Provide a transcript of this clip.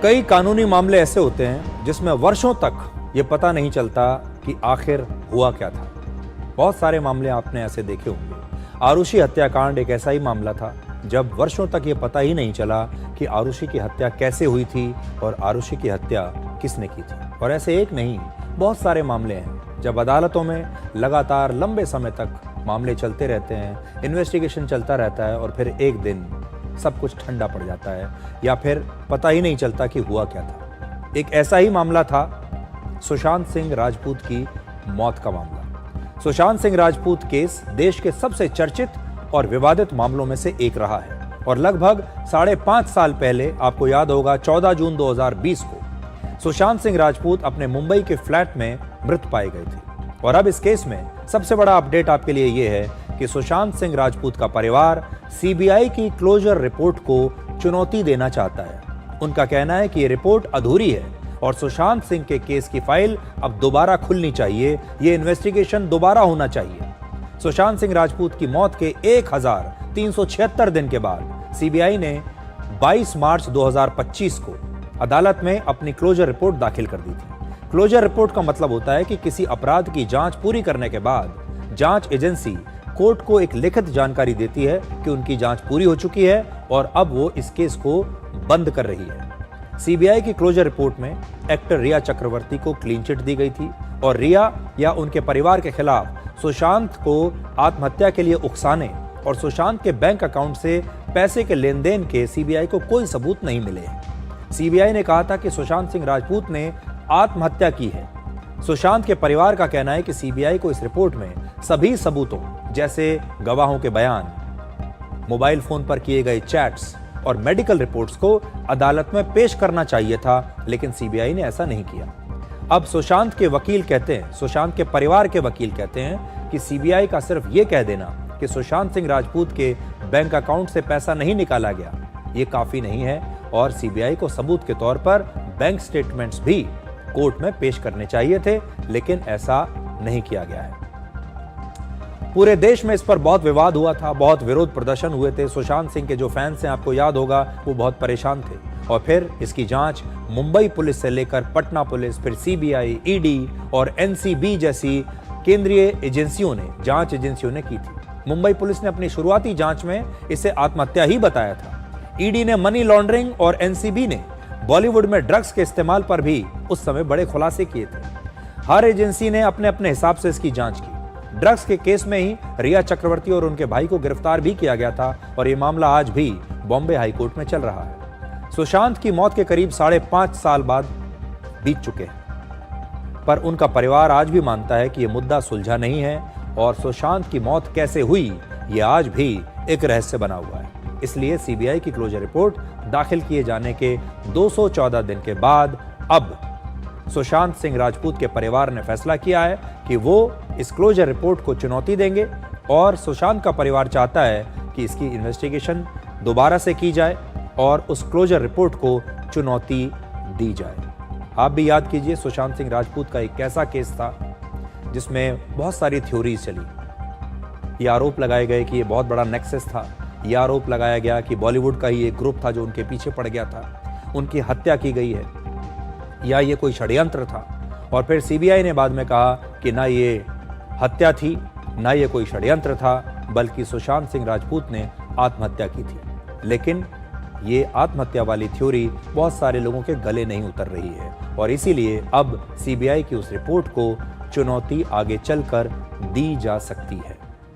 कई कानूनी मामले ऐसे होते हैं जिसमें वर्षों तक ये पता नहीं चलता कि आखिर हुआ क्या था। बहुत सारे मामले आपने ऐसे देखे होंगे। आरुषि हत्याकांड एक ऐसा ही मामला था जब वर्षों तक ये पता ही नहीं चला कि आरुषि की हत्या कैसे हुई थी और आरुषि की हत्या किसने की थी। और ऐसे एक नहीं, बहुत सारे मामले हैं जब अदालतों में लगातार लंबे समय तक मामले चलते रहते हैं, इन्वेस्टिगेशन चलता रहता है और फिर एक दिन सब कुछ ठंडा पड़ जाता है या फिर पता ही नहीं चलता कि हुआ क्या था। एक ऐसा ही मामला था सुशांत सिंह राजपूत की मौत का मामला। सुशांत सिंह राजपूत केस देश के सबसे चर्चित और विवादित मामलों में से एक रहा है और लगभग 5.5 साल पहले, आपको याद होगा 14 जून 2020 को सुशांत सिंह राजपूत अपने मुंबई के फ्लैट में मृत पाए गए थे। और अब इस केस में सबसे बड़ा अपडेट आपके लिए यह है कि सुशांत सिंह राजपूत का परिवार सीबीआई की क्लोजर रिपोर्ट को चुनौती देना चाहता है। उनका कहना है कि ये रिपोर्ट अधूरी है और सुशांत सिंह के केस की फाइल अब दोबारा खुलनी चाहिए, ये इन्वेस्टिगेशन दोबारा होना चाहिए। सुशांत सिंह राजपूत की मौत के 1376 दिन के बाद सीबीआई ने 22 मार्च 2025 को अदालत में अपनी क्लोजर रिपोर्ट दाखिल कर दी थी। क्लोजर रिपोर्ट का मतलब होता है कि किसी अपराध की जांच पूरी करने के बाद जांच एजेंसी कोर्ट को एक लिखित जानकारी देती है कि उनकी जांच पूरी हो चुकी है और अब वो इस केस को बंद कर रही है। सीबीआई की क्लोजर रिपोर्ट में एक्टर रिया चक्रवर्ती को क्लीन चिट दी गई थी और रिया या उनके परिवार के खिलाफ सुशांत को आत्महत्या के लिए उकसाने और सुशांत के बैंक अकाउंट से पैसे के लेन देन के सीबीआई को कोई सबूत नहीं मिले। सीबीआई ने कहा था कि सुशांत सिंह राजपूत ने आत्महत्या की है। सुशांत के परिवार का कहना है कि सीबीआई को इस रिपोर्ट में सभी सबूतों जैसे गवाहों के बयान, मोबाइल फोन पर किए गए चैट्स और मेडिकल रिपोर्ट्स को अदालत में पेश करना चाहिए था, लेकिन सीबीआई ने ऐसा नहीं किया। अब सुशांत के वकील कहते हैं, सुशांत के परिवार के वकील कहते हैं कि सीबीआई का सिर्फ ये कह देना कि सुशांत सिंह राजपूत के बैंक अकाउंट से पैसा नहीं निकाला गया, ये काफी नहीं है और सीबीआई को सबूत के तौर पर बैंक स्टेटमेंट्स भी कोर्ट में पेश करने चाहिए थे, लेकिन ऐसा नहीं किया गया है। पूरे देश में इस पर बहुत विवाद हुआ था, बहुत विरोध प्रदर्शन हुए थे। सुशांत सिंह के जो फैंस हैं, आपको याद होगा, वो बहुत परेशान थे और फिर इसकी जांच मुंबई पुलिस से लेकर पटना पुलिस, फिर सीबीआई, ईडी और एनसीबी जैसी केंद्रीय एजेंसियों ने, जांच एजेंसियों ने की थी। मुंबई पुलिस ने अपनी शुरुआती जांच में इसे आत्महत्या ही बताया था। ईडी ने मनी लॉन्ड्रिंग और एनसीबी ने बॉलीवुड में ड्रग्स के इस्तेमाल पर भी उस समय बड़े खुलासे किए थे। हर एजेंसी ने अपने अपने हिसाब से इसकी जांच की। ड्रग्स के केस में ही रिया चक्रवर्ती और उनके भाई को गिरफ्तार भी किया गया था और ये मामला आज भी बॉम्बे हाईकोर्ट में चल रहा है। सुशांत की मौत के करीब 5.5 साल बाद बीत चुके हैं, पर उनका परिवार आज भी मानता है कि यह मुद्दा सुलझा नहीं है और सुशांत की मौत कैसे हुई, यह आज भी एक रहस्य बना हुआ है। इसलिए सीबीआई की क्लोजर रिपोर्ट दाखिल किए जाने के 214 दिन के बाद अब सुशांत सिंह राजपूत के परिवार ने फैसला किया है कि वो इस क्लोजर रिपोर्ट को चुनौती देंगे और सुशांत का परिवार चाहता है कि इसकी इन्वेस्टिगेशन दोबारा से की जाए और उस क्लोजर रिपोर्ट को चुनौती दी जाए। आप भी याद कीजिए, सुशांत सिंह राजपूत का एक ऐसा केस था जिसमें बहुत सारी थ्योरीज चली। ये आरोप लगाए गए कि ये बहुत बड़ा नेक्सस था, ये आरोप लगाया गया कि बॉलीवुड का ही एक ग्रुप था जो उनके पीछे पड़ गया था, उनकी हत्या की गई है या ये कोई षड्यंत्र था। और फिर सीबीआई ने बाद में कहा कि ना ये हत्या थी, ना ये कोई षड्यंत्र था, बल्कि सुशांत सिंह राजपूत ने आत्महत्या की थी। लेकिन ये आत्महत्या वाली थ्योरी बहुत सारे लोगों के गले नहीं उतर रही है और इसीलिए अब सीबीआई की उस रिपोर्ट को चुनौती आगे चलकर दी जा सकती है।